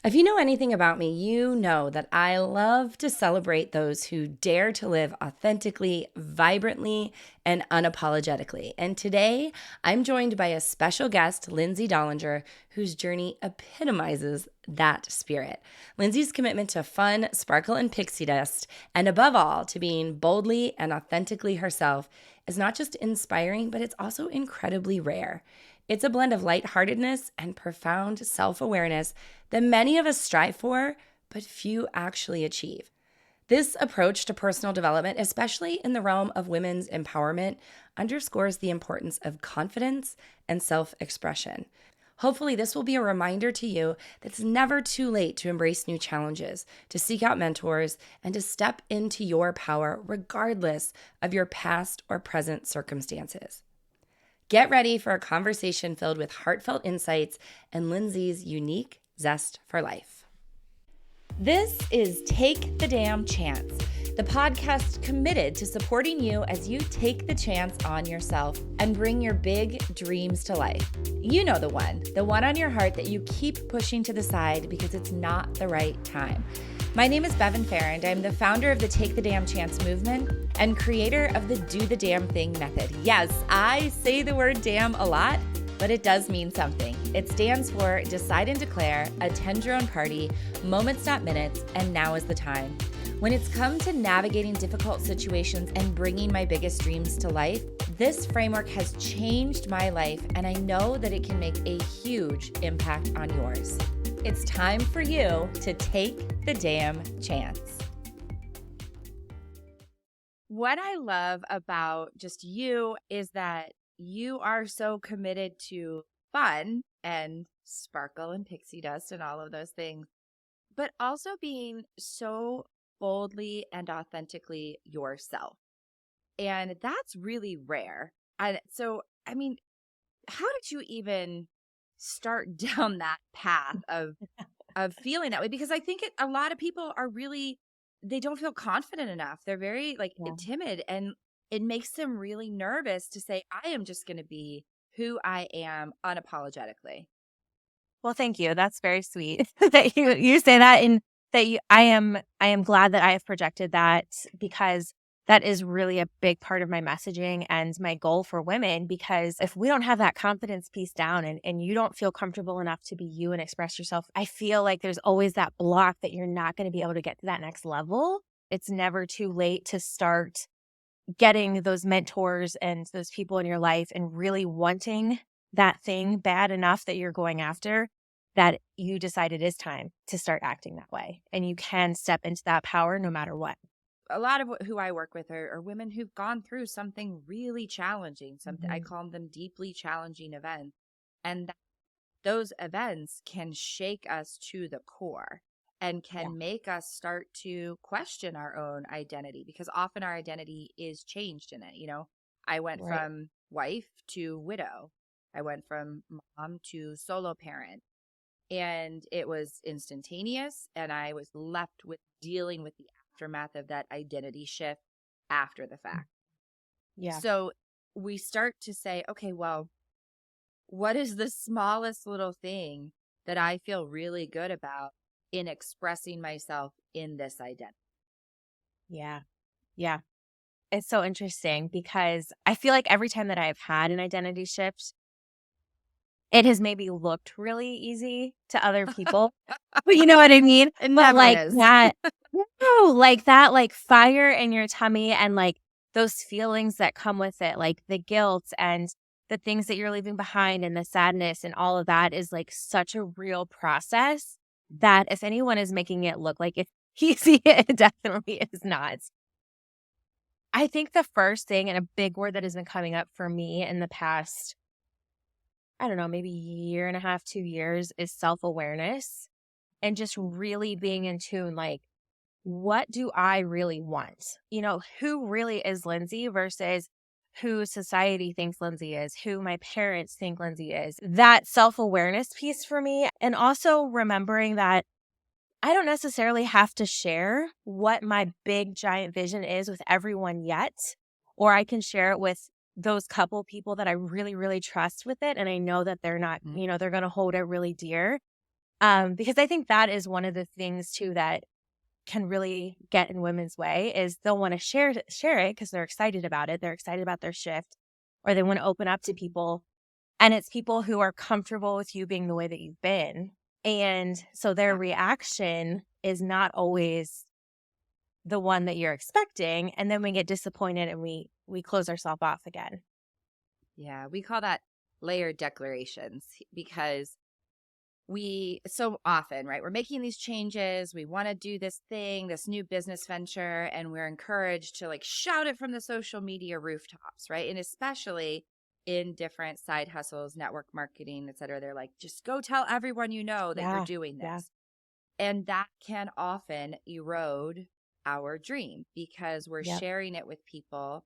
If you know anything about me, you know that I love to celebrate those who dare to live authentically, vibrantly, and unapologetically. And today, I'm joined by a special guest, Lindsay Dollinger, whose journey epitomizes that spirit. Lindsay's commitment to fun, sparkle, and pixie dust, and above all, to being boldly and authentically herself, is not just inspiring, but it's also incredibly rare. It's a blend of lightheartedness and profound self-awareness that many of us strive for, but few actually achieve. This approach to personal development, especially in the realm of women's empowerment, underscores the importance of confidence and self-expression. Hopefully, this will be a reminder to you that it's never too late to embrace new challenges, to seek out mentors, and to step into your power regardless of your past or present circumstances. Get ready for a conversation filled with heartfelt insights and Lindsay's unique zest for life. This is Take the Damn Chance, the podcast committed to supporting you as you take the chance on yourself and bring your big dreams to life. You know the one on your heart that you keep pushing to the side because it's not the right time. My name is Bevan Farrand. I'm the founder of the Take the Damn Chance movement and creator of the Do the Damn Thing method. Yes, I say the word damn a lot, but it does mean something. It stands for Decide and Declare, Attend Your Own Party, Moments Not Minutes, and Now is the Time. When it's come to navigating difficult situations and bringing my biggest dreams to life, this framework has changed my life, and I know that it can make a huge impact on yours. It's time for you to take the damn chance. What I love about just you is that you are so committed to fun and sparkle and pixie dust and all of those things, but also being so boldly and authentically yourself. And that's really rare. And so, how did you even start down that path of feeling that way? Because I think a lot of people are really, they don't feel confident enough. They're very timid, and it makes them really nervous to say, I am just going to be who I am unapologetically. Well, thank you. That's very sweet that you say that, and that I am glad that I have projected that, because that is really a big part of my messaging and my goal for women. Because if we don't have that confidence piece down and you don't feel comfortable enough to be you and express yourself, I feel like there's always that block that you're not going to be able to get to that next level. It's never too late to start getting those mentors and those people in your life and really wanting that thing bad enough that you're going after, that you decide it is time to start acting that way. And you can step into that power no matter what. A lot of who I work with are women who've gone through something really challenging, I call them deeply challenging events. And those events can shake us to the core and can make us start to question our own identity, because often our identity is changed in it. You know, I went from wife to widow. I went from mom to solo parent, and it was instantaneous. And I was left with dealing with the aftermath of that identity shift after the fact. Yeah. So we start to say, okay, well, what is the smallest little thing that I feel really good about in expressing myself in this identity? Yeah. Yeah. It's so interesting because I feel like every time that I've had an identity shift, it has maybe looked really easy to other people. But you know what I mean? It never is. That, no, that fire in your tummy and those feelings that come with it, like the guilt and the things that you're leaving behind and the sadness and all of that is such a real process that if anyone is making it look like it's easy, it definitely is not. I think the first thing, and a big word that has been coming up for me in the past, I don't know, maybe year and a half, 2 years, is self-awareness and just really being in tune, what do I really want? You know, who really is Lindsay versus who society thinks Lindsay is, who my parents think Lindsay is. That self-awareness piece for me, and also remembering that I don't necessarily have to share what my big giant vision is with everyone yet, or I can share it with those couple people that I really, really trust with it. And I know that they're not, they're going to hold it really dear. Because I think that is one of the things too that can really get in women's way is they'll want to share it because they're excited about it. They're excited about their shift, or they want to open up to people. And it's people who are comfortable with you being the way that you've been. And so their reaction is not always the one that you're expecting. And then we get disappointed and we close ourselves off again. Yeah, we call that layered declarations because we so often, right, we're making these changes. We want to do this thing, this new business venture, and we're encouraged to like shout it from the social media rooftops, right? And especially in different side hustles, network marketing, et cetera, they're like, just go tell everyone you know that you're doing this. And that can often erode our dream because we're sharing it with people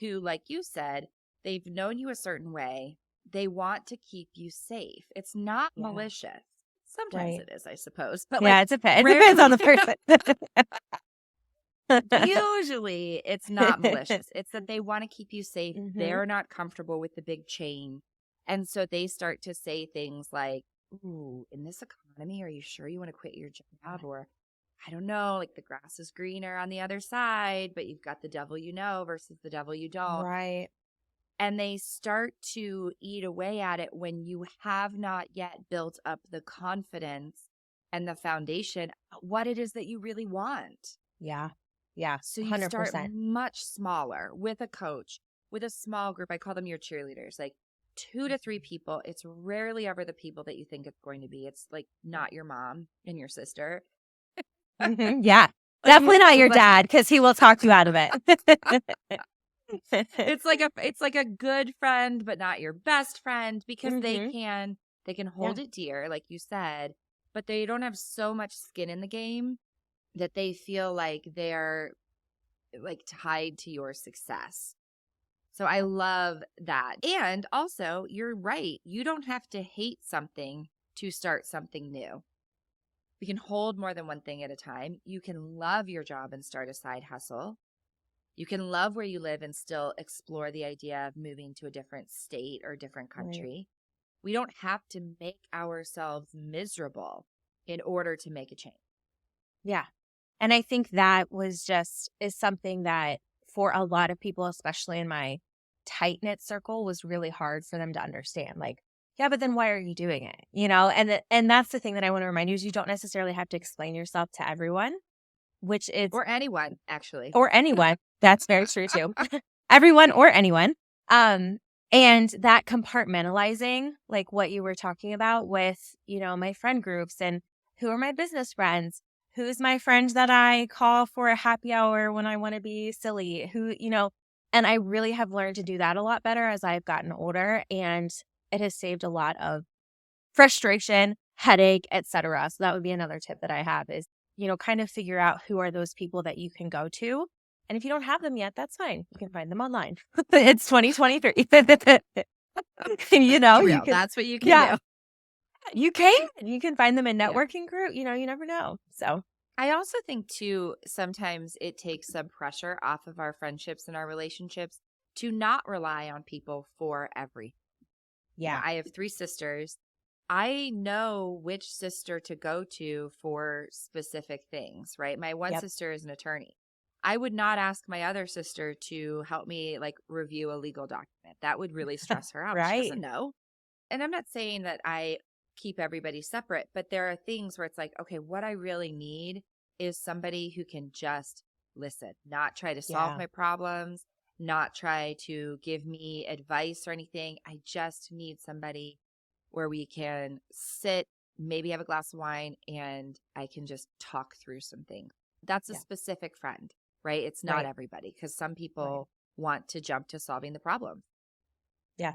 who, like you said, they've known you a certain way. They want to keep you safe. It's not malicious. Sometimes it is, I suppose. But it depends on the person. Usually it's not malicious. It's that they want to keep you safe. Mm-hmm. They're not comfortable with the big chain. And so they start to say things like, ooh, in this economy, are you sure you want to quit your job? Or I don't know, like the grass is greener on the other side, but you've got the devil you know versus the devil you don't. Right. And they start to eat away at it when you have not yet built up the confidence and the foundation, what it is that you really want. Yeah. Yeah. So you 100%. start much smaller with a coach, with a small group. I call them your cheerleaders, like 2 to 3 people. It's rarely ever the people that you think it's going to be. It's like not your mom and your sister. Mm-hmm. Yeah. Definitely not your dad because he will talk you out of it. It's like a good friend, but not your best friend because they can hold it dear, like you said, but they don't have so much skin in the game that they feel like they're like tied to your success. So I love that. And also, you're right. You don't have to hate something to start something new. We can hold more than one thing at a time. You can love your job and start a side hustle. You can love where you live and still explore the idea of moving to a different state or different country. Right. We don't have to make ourselves miserable in order to make a change. Yeah. And I think that is something that for a lot of people, especially in my tight-knit circle, was really hard for them to understand. Like, yeah, but then why are you doing it? You know, and that's the thing that I want to remind you is you don't necessarily have to explain yourself to everyone, which is or anyone, actually. Or anyone. That's very true too. Everyone or anyone. And that compartmentalizing, like what you were talking about with, you know, my friend groups and who are my business friends, who's my friend that I call for a happy hour when I want to be silly, who, you know, and I really have learned to do that a lot better as I've gotten older, and it has saved a lot of frustration, headache, etc. So that would be another tip that I have is, you know, kind of figure out who are those people that you can go to. And if you don't have them yet, that's fine. You can find them online. It's 2023. You know, that's what you can do. You can. You can find them in networking group. You know, you never know. So I also think too, sometimes it takes some pressure off of our friendships and our relationships to not rely on people for everything. Yeah. I have 3 sisters. I know which sister to go to for specific things, right? My one sister is an attorney. I would not ask my other sister to help me like review a legal document. That would really stress her out. Right. She doesn't know. And I'm not saying that I keep everybody separate, but there are things where it's like, okay, what I really need is somebody who can just listen, not try to solve my problems, not try to give me advice or anything. I just need somebody where we can sit, maybe have a glass of wine, and I can just talk through some things. That's a specific friend, right? It's not everybody because some people want to jump to solving the problem. Yeah.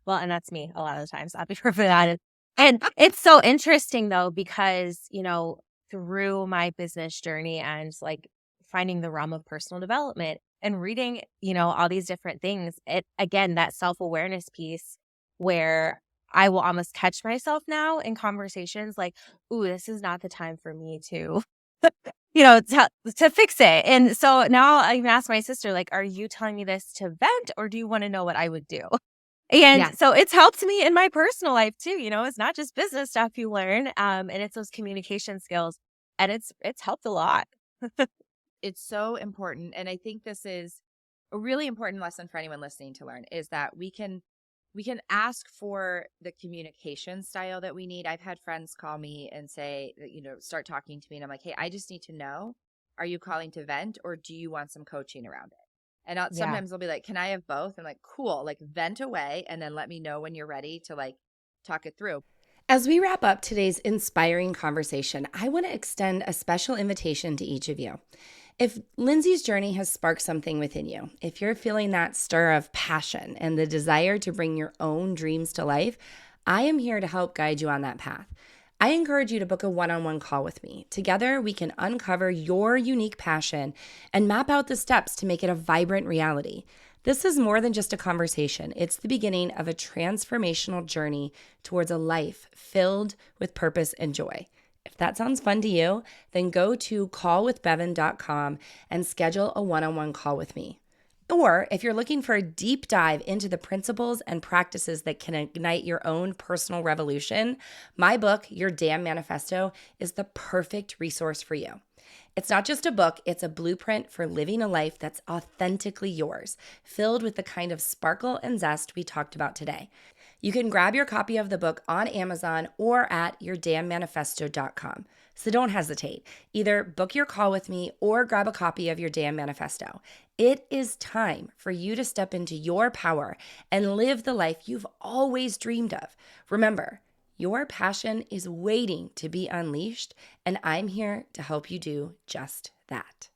Well, and that's me a lot of the times. I'll be perfectly honest. And it's so interesting though, because, you know, through my business journey and like finding the realm of personal development and reading, you know, all these different things, it again, that self-awareness piece where I will almost catch myself now in conversations like, ooh, this is not the time for me to, you know, to fix it. And so now I even ask my sister, like, are you telling me this to vent or do you want to know what I would do? And Yes. so it's helped me in my personal life too. It's not just business stuff you learn, and it's those communication skills, and it's helped a lot. It's so important. And I think this is a really important lesson for anyone listening to learn, is that we can ask for the communication style that we need. I've had friends call me and say, start talking to me, and I'm like, hey, I just need to know, are you calling to vent, or do you want some coaching around it? And Yeah. sometimes they'll be like, can I have both? I'm like, cool, like vent away and then let me know when you're ready to like talk it through. As we wrap up today's inspiring conversation, I want to extend a special invitation to each of you. If Lindsay's journey has sparked something within you, if you're feeling that stir of passion and the desire to bring your own dreams to life, I am here to help guide you on that path. I encourage you to book a one-on-one call with me. Together, we can uncover your unique passion and map out the steps to make it a vibrant reality. This is more than just a conversation. It's the beginning of a transformational journey towards a life filled with purpose and joy. If that sounds fun to you, then go to callwithbevan.com and schedule a one-on-one call with me. Or if you're looking for a deep dive into the principles and practices that can ignite your own personal revolution, my book, Your Damn Manifesto, is the perfect resource for you. It's not just a book, it's a blueprint for living a life that's authentically yours, filled with the kind of sparkle and zest we talked about today. You can grab your copy of the book on Amazon or at yourdamnmanifesto.com. So don't hesitate. Either book your call with me or grab a copy of Your Damn Manifesto. It is time for you to step into your power and live the life you've always dreamed of. Remember, your passion is waiting to be unleashed, and I'm here to help you do just that.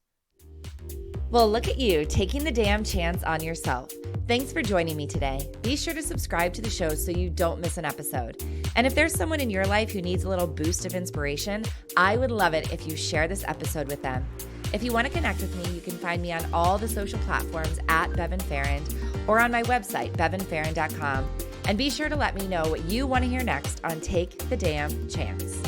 Well, look at you taking the damn chance on yourself. Thanks for joining me today. Be sure to subscribe to the show so you don't miss an episode. And if there's someone in your life who needs a little boost of inspiration, I would love it if you share this episode with them. If you want to connect with me, you can find me on all the social platforms at Bevan Farrand or on my website, bevanfarrand.com. And be sure to let me know what you want to hear next on Take the Damn Chance.